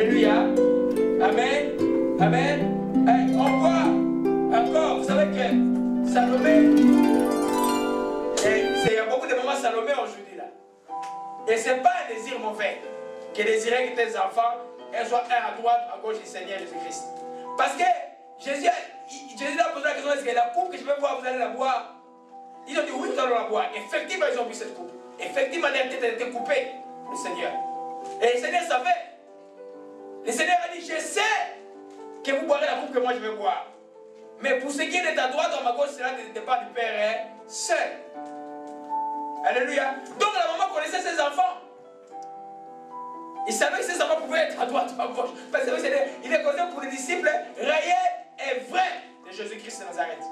Alléluia. Amen. Amen. Hey, on voit encore, vous savez que Salomé, il y a beaucoup de mamans Salomé aujourd'hui là. Et ce n'est pas un désir mauvais que désirer que tes enfants soient un à droite, à gauche du Seigneur Jésus-Christ. Parce que Jésus a posé la question, est-ce que la coupe que je vais boire, vous allez la boire? Ils ont dit oui, nous allons la boire. Effectivement, ils ont bu cette coupe. Effectivement, leur tête a été coupée, le Seigneur. Et le Seigneur savait. Le Seigneur a dit, je sais que vous boirez la coupe que moi je vais boire. Mais pour ce qui est de ta droite ou ma gauche, cela ne dépend du Père seul. Alléluia. Donc la maman connaissait ses enfants. Il savait que ses enfants pouvaient être à droite ou à gauche. Parce qu'il est connu pour les disciples réels et vrais de Jésus-Christ de Nazareth.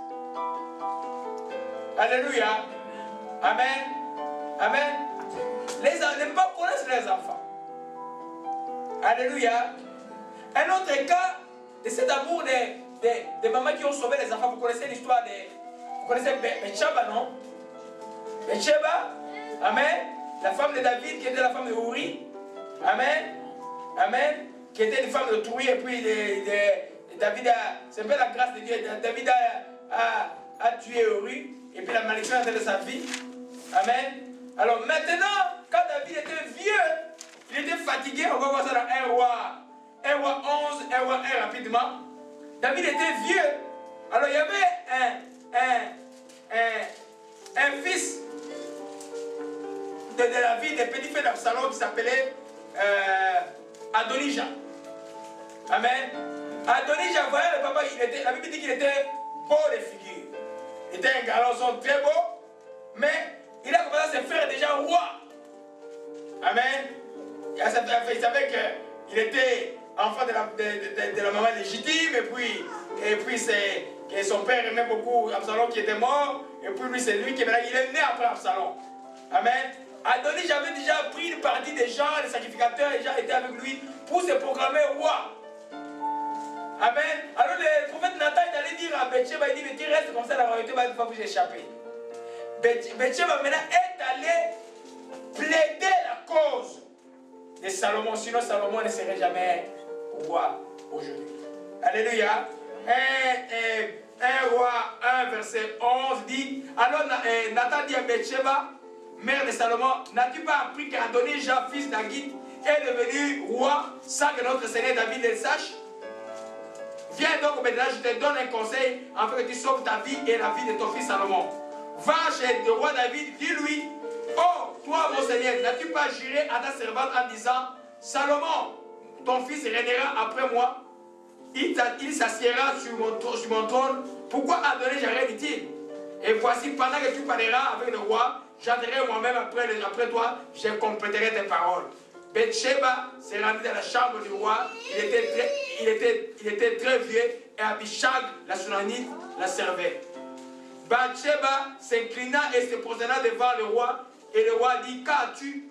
Alléluia. Amen. Amen. Les parents connaissent les enfants. Alléluia. Un autre cas de cet amour des mamans qui ont sauvé les enfants. Vous connaissez l'histoire de... Vous connaissez Bathsheba, non? Bathsheba. Amen. La femme de David qui était la femme de Uri. Amen. Amen. Qui était une femme de Touri. Et puis David a... C'est un peu la grâce de Dieu. David a tué Uri. Et puis la malédiction de sa vie. Amen. Alors maintenant, quand David était vieux, il était fatigué. On va voir ça dans 1 roi 11, 1 roi 1 rapidement. David était vieux. Alors il y avait un fils de David, un petit frère d'Absalom qui s'appelait Adonijah. Amen. Adonijah, voyez le papa, la Bible dit qu'il était beau de figure. Il était un garçon très beau, mais il a commencé à se faire déjà roi. Amen. Il savait qu'il était enfant de la maman légitime, et puis c'est son père aimait beaucoup Absalom qui était mort, et puis lui c'est lui qui est né après Absalom. Amen. Adonis avait déjà pris une partie des gens, les sacrificateurs, les gens étaient avec lui pour se proclamer roi. Amen. Alors le prophète Nathan est allé dire à Bathsheba, il dit, mais tu restes comme ça, la royauté va une fois vous échapper. Bathsheba maintenant est allé plaider la cause de Salomon, sinon Salomon ne serait jamais roi aujourd'hui. Alléluia. 1 roi 1 verset 11 dit, alors Nathan dit à Bathsheba, mère de Salomon, n'as-tu pas appris qu'Adonijah, fils d'Agit, est devenu roi sans que notre Seigneur David le sache? Viens donc maintenant, je te donne un conseil afin que tu sauves ta vie et la vie de ton fils Salomon. Va chez le roi David, dis-lui, oh, toi mon Seigneur, n'as-tu pas juré à ta servante en disant, Salomon, ton fils régnera après moi, il s'assiera sur mon trône, pourquoi Adonijah dit-il? Et voici, pendant que tu parleras avec le roi, j'entrerai moi-même après toi, je compléterai tes paroles. Bathsheba s'est rendue dans la chambre du roi, il était très vieux, et Abishag, la Sunamite, la servait. Bathsheba s'inclina et se prosternant devant le roi, et le roi dit, qu'as-tu?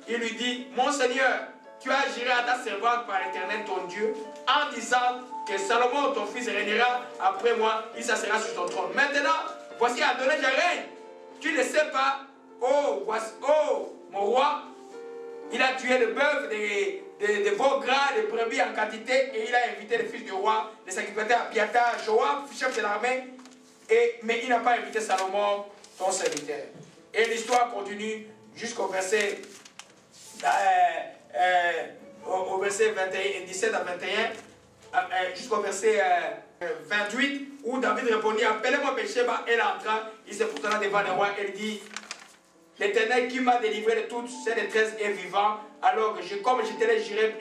Il lui dit, mon Seigneur, tu as juré à ta servante par l'Éternel ton Dieu, en disant que Salomon, ton fils, régnera après moi, il s'assera sur ton trône. Maintenant, voici Adonijah règne. Tu ne sais pas, oh mon roi, il a tué le bœuf, des veaux gras, des brebis en quantité, et il a invité le fils du roi, les sacrificateurs Abiathar, Joab, chef de l'armée, mais il n'a pas invité Salomon, ton serviteur. Et l'histoire continue jusqu'au verset, au verset 17 à 21, jusqu'au verset 28, où David répondit, appelez-moi Bathsheba, elle entra, il se prosterna devant le roi, elle dit, l'Éternel qui m'a délivré de toutes ces détresses est vivant, alors que comme je te l'ai juré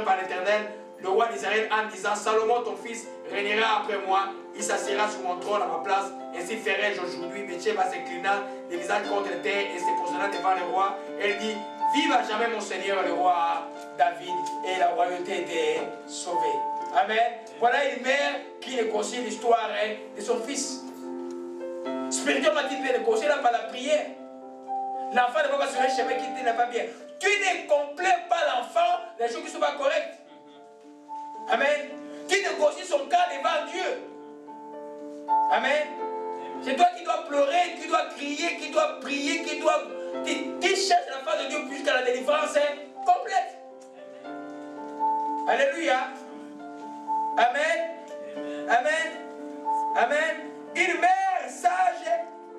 par l'Éternel, le roi d'Israël, en disant, Salomon ton fils régnera après moi, il s'assiera sur mon trône à ma place, ainsi ferai-je aujourd'hui. Bathsheba s'inclina le visage contre le terre et se prosterna devant le roi, elle dit, vive à jamais mon Seigneur le roi David, et la royauté était sauvée. Amen. Voilà une mère qui négocie l'histoire de son fils. Spirituellement, il peut négocier par la prière. L'enfant ne va pas sur un chemin qui n'est pas bien. Tu ne complètes pas l'enfant les choses qui ne sont pas correctes. Amen. Tu négocies son cas devant Dieu. Amen. C'est toi qui dois pleurer, qui dois crier, qui dois prier, qui dois... Tu cherches la face de Dieu jusqu'à la délivrance complète. Alléluia. Amen. Amen. Amen. Une mère sage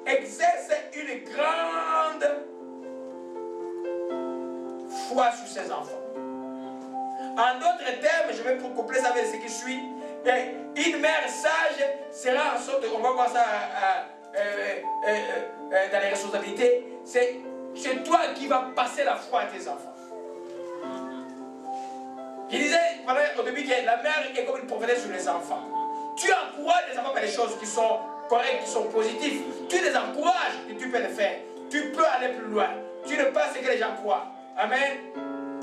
exerce une grande foi sur ses enfants. En d'autres termes, je vais coupler ça avec ce qui suit. Une mère sage sera en sorte, on va voir ça dans les responsabilités, c'est toi qui vas passer la foi à tes enfants. Je disais au début que la mère est comme une prophétesse sur les enfants. Tu encourages les enfants par les choses qui sont correctes, qui sont positives. Tu les encourages et tu peux le faire. Tu peux aller plus loin. Tu ne pas ce que les gens croient. Amen.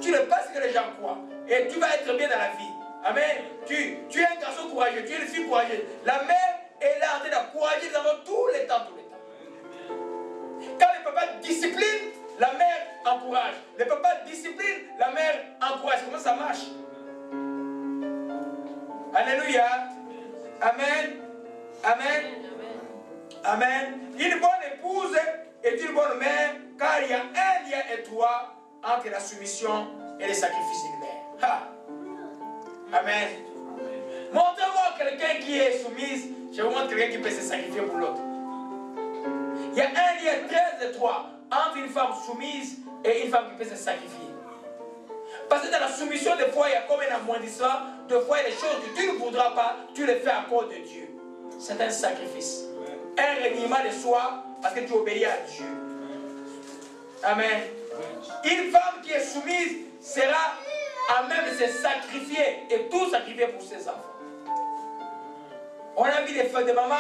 Tu ne pas ce que les gens croient. Et tu vas être bien dans la vie. Amen. Tu es un garçon courageux. Tu es une fille courageuse. La mère est là en train d'encourager les enfants tous les temps, Quand le papa discipline, la mère encourage. Le papa discipline, la mère encourage. Comment ça marche? Alléluia. Amen. Amen. Amen. Une bonne épouse est une bonne mère, car il y a un lien étroit entre la soumission et les sacrifices d'une mère. Amen. Montrez-moi quelqu'un qui est soumise, je vous montre quelqu'un qui peut se sacrifier pour l'autre. Il y a un lien très étroit entre une femme soumise et une femme qui peut se sacrifier. Parce que dans la soumission, des fois, il y a comme un amoindissement. Des fois, il y a des choses que tu ne voudras pas, tu les fais à cause de Dieu. C'est un sacrifice. Un reniement de soi parce que tu obéis à Dieu. Amen. Une femme qui est soumise sera à même de se sacrifier et tout sacrifier pour ses enfants. On a vu les feux de maman.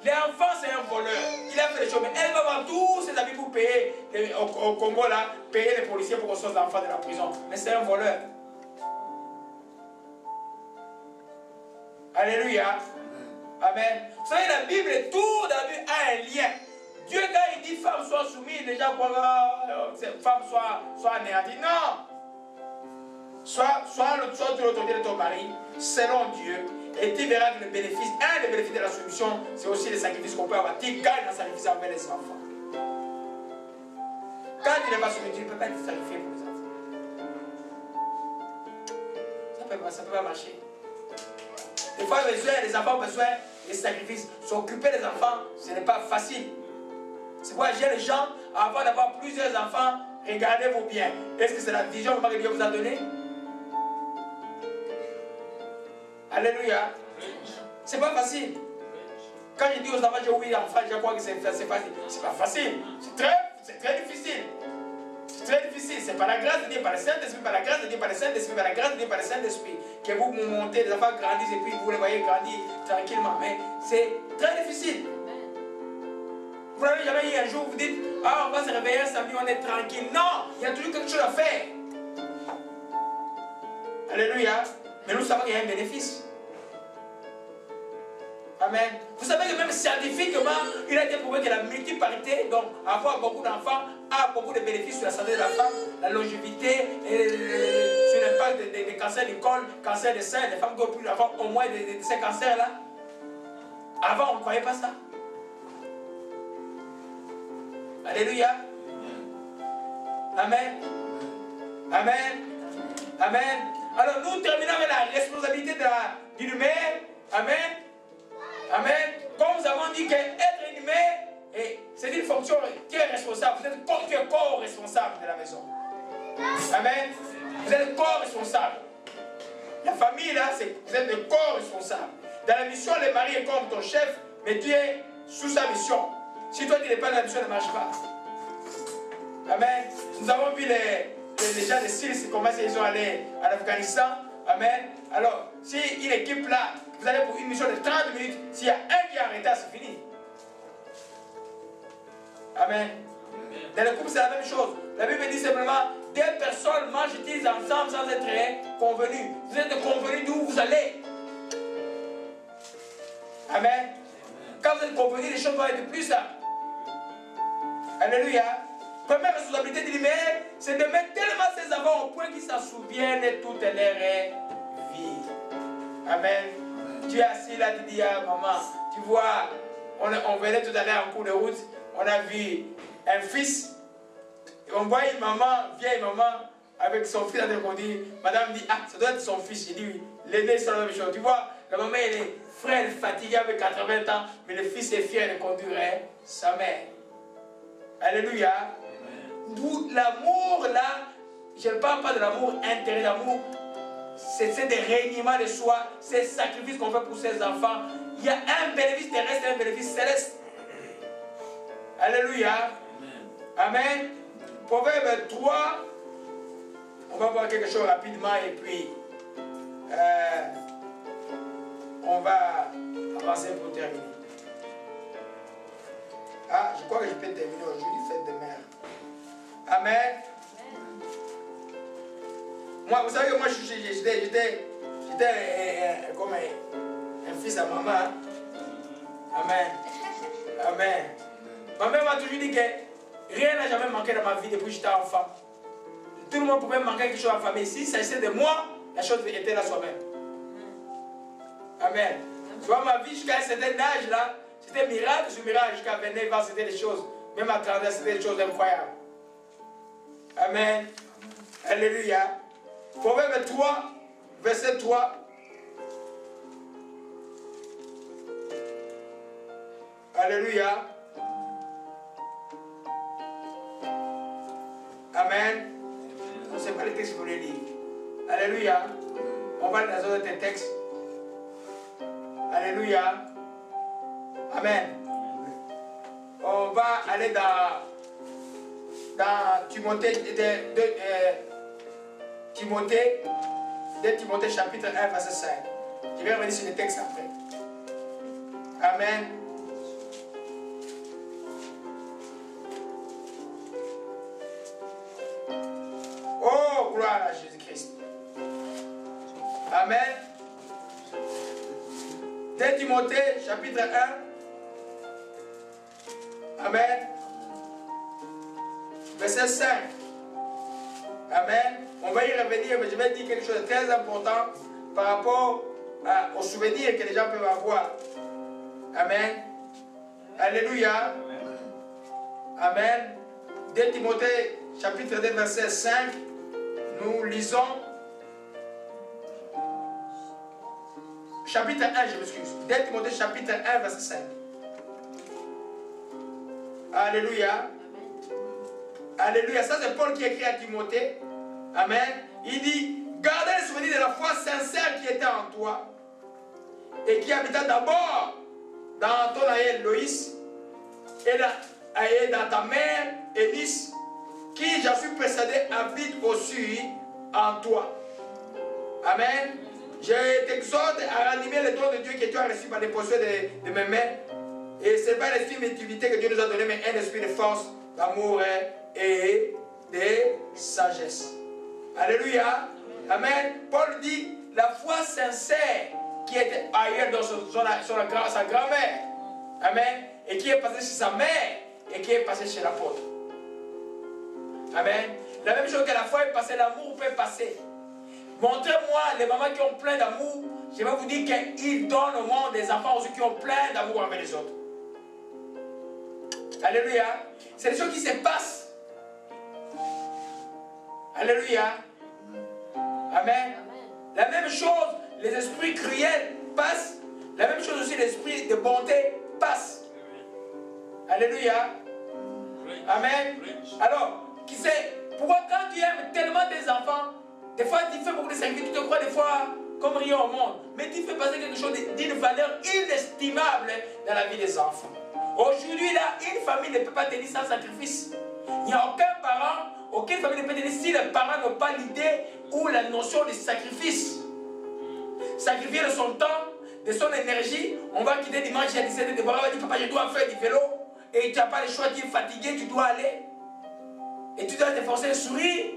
L'enfant, c'est un voleur. Il a fait des choses, mais elle va avoir tous ses amis pour payer, au Congo, là, payer les policiers pour qu'on sorte l'enfant de la prison. Mais c'est un voleur. Alléluia. Amen. Vous savez, la Bible, tout dans la Bible a un lien. Dieu, quand il dit femme soit soumise, les gens croient que femme soit anéantie. Non. Soit l'autorité de ton mari, selon Dieu. Et tu verras que le bénéfice, un des bénéfices de la soumission, c'est aussi les sacrifices qu'on peut avoir. Tu gagnes un sacrifice envers les enfants. Quand tu n'es pas soumis, tu ne peux pas te sacrifier pour les enfants. Ça ne peut pas marcher. Des fois, les enfants ont besoin des sacrifices. S'occuper des enfants, ce n'est pas facile. C'est pourquoi j'ai les gens, avant d'avoir plusieurs enfants, regardez-vous bien. Est-ce que c'est la vision que Dieu vous a donnée? Alléluia. C'est pas facile. Quand je dis aux enfants, j'ai 8 enfants, je crois que c'est facile. C'est pas facile. C'est très difficile. C'est très difficile. C'est par la grâce de Dieu, par le Saint-Esprit, par la grâce de Dieu, par le Saint-Esprit, par la grâce de Dieu, par le Saint-Esprit, que vous montez, les enfants grandissent et puis vous les voyez grandir tranquillement. Mais c'est très difficile. Vous n'avez jamais eu un jour où vous dites, ah, on va se réveiller un samedi, on est tranquille. Non, il y a toujours quelque chose à faire. Alléluia. Mais nous savons qu'il y a un bénéfice. Amen. Vous savez que même scientifiquement, il a été prouvé que la multiparité, donc avoir beaucoup d'enfants, a beaucoup de bénéfices sur la santé de la femme, la longévité, sur l'impact des cancers du col, cancer des seins, les femmes qui ont plus d'enfants, au moins de ces cancers-là. Avant, on ne croyait pas ça. Alléluia. Amen. Amen. Amen. Alors nous terminons avec la responsabilité d'une mère. Amen. Amen. Comme nous avons dit qu'être une mère, c'est une fonction qui est responsable. Tu es co-responsable de la maison. Amen. Vous êtes co-responsable. La famille là, vous êtes des co-responsables. Dans la mission, le mari est comme ton chef, mais tu es sous sa mission. Si toi tu n'es pas dans la mission, ne marche pas. Amen. Nous avons vu les gens de Syrie, comment ils sont allés en Afghanistan. Amen. Alors, si une équipe là, vous allez pour une mission de 30 minutes, s'il y a un qui est en retard, c'est fini. Amen. Dans le couple, c'est la même chose. La Bible dit simplement, deux personnes mangent-ils ensemble sans être convenus. Vous êtes convenus d'où vous allez. Amen. Quand vous êtes convenus, les choses vont être plus simples. Alléluia. Première responsabilité d'une mère, c'est de mettre tellement ses enfants au point qu'ils s'en souviennent toute leur vie. Amen. Tu es assis là, tu dis à maman, tu vois, on venait tout à l'heure en cours de route, on a vu un fils, et on voit une maman, vieille maman, avec son fils à conduire. Madame dit, ah, ça doit être son fils. Il dit, oui, l'aîné, c'est la même chose. Tu vois, la maman, elle est frêle, fatiguée avec 80 ans, mais le fils est fier de conduire sa mère. Alléluia. D'où l'amour, là, je ne parle pas de l'amour intérieur, l'amour, c'est des réunions de soi, c'est le sacrifice qu'on fait pour ses enfants. Il y a un bénéfice terrestre et un bénéfice céleste. Alléluia. Amen. Proverbe 3. On va voir quelque chose rapidement et puis on va avancer pour terminer. Ah, je crois que je peux terminer aujourd'hui, fête de mère. Amen. Moi, vous savez que moi, j'étais comme un fils à maman. Amen. Amen. Ma mère m'a toujours dit que rien n'a jamais manqué dans ma vie depuis que j'étais enfant. Tout le monde pouvait manquer quelque chose en famille. Si ça s'agissait de moi, la chose était là soi-même. Amen. Tu vois, ma vie jusqu'à un certain âge là, c'était miracle sur miracle. Jusqu'à 29 ans, c'était des choses. Même à 30 ans, c'était des choses incroyables. Amen. Alléluia. Proverbe 3, verset 3. Alléluia. Amen. On ne sait pas les textes que vous voulez lire. Alléluia. On va dans un autre texte. Alléluia. Amen. On va aller dans Timothée, Timothée chapitre 1, verset 5. Je vais revenir sur les textes après. Amen. Oh, gloire à Jésus-Christ. Amen. 2 Timothée chapitre 1. Amen. Verset 5. Amen. On va y revenir, mais je vais dire quelque chose de très important par rapport aux souvenirs que les gens peuvent avoir. Amen. Alléluia. Amen. 2 Timothée chapitre 2 verset 5. Nous lisons. Chapitre 1, je m'excuse. 2 Timothée chapitre 1 verset 5. Alléluia. Alléluia. Ça c'est Paul qui écrit à Timothée. Amen. Il dit, gardez le souvenir de la foi sincère qui était en toi et qui habita d'abord dans ton aïeul Loïs et dans ta mère Énice, qui, j'en suis persuadé, habite aussi en toi. Amen. Je t'exhorte à ranimer le don de Dieu que tu as reçu par les positions de mes mains. Et ce n'est pas l'esprit d'utilité que Dieu nous a donné, mais un esprit de force, d'amour et de sagesse. Alléluia. Amen. Paul dit, la foi sincère qui était ailleurs dans sa grand-mère. Amen. Et qui est passée chez sa mère et qui est passée chez l'apôtre. Amen. La même chose que la foi est passée, l'amour peut passer. Montrez-moi les mamans qui ont plein d'amour. Je vais vous dire qu'ils donnent au monde des enfants aussi qui ont plein d'amour avec les autres. Alléluia. C'est des choses qui se passent. Alléluia. Amen. La même chose, les esprits cruels passent. La même chose aussi, l'esprit de bonté passe. Alléluia. Amen. Alors, qui sait, pourquoi quand tu aimes tellement tes enfants, des fois tu fais beaucoup de sacrifices, tu te crois des fois comme rien au monde, mais tu fais passer quelque chose d'une valeur inestimable dans la vie des enfants. Aujourd'hui, là, une famille ne peut pas tenir sans sacrifice. Il n'y a aucun parent, aucune famille ne peut tenir si les parents n'ont pas l'idée ou la notion de sacrifice. Sacrifier de son temps, de son énergie. On va quitter dimanche à 17h, Déborah va dire, papa, je dois faire du vélo. Et tu n'as pas le choix, tu es fatigué, tu dois aller. Et tu dois t'efforcer de sourire.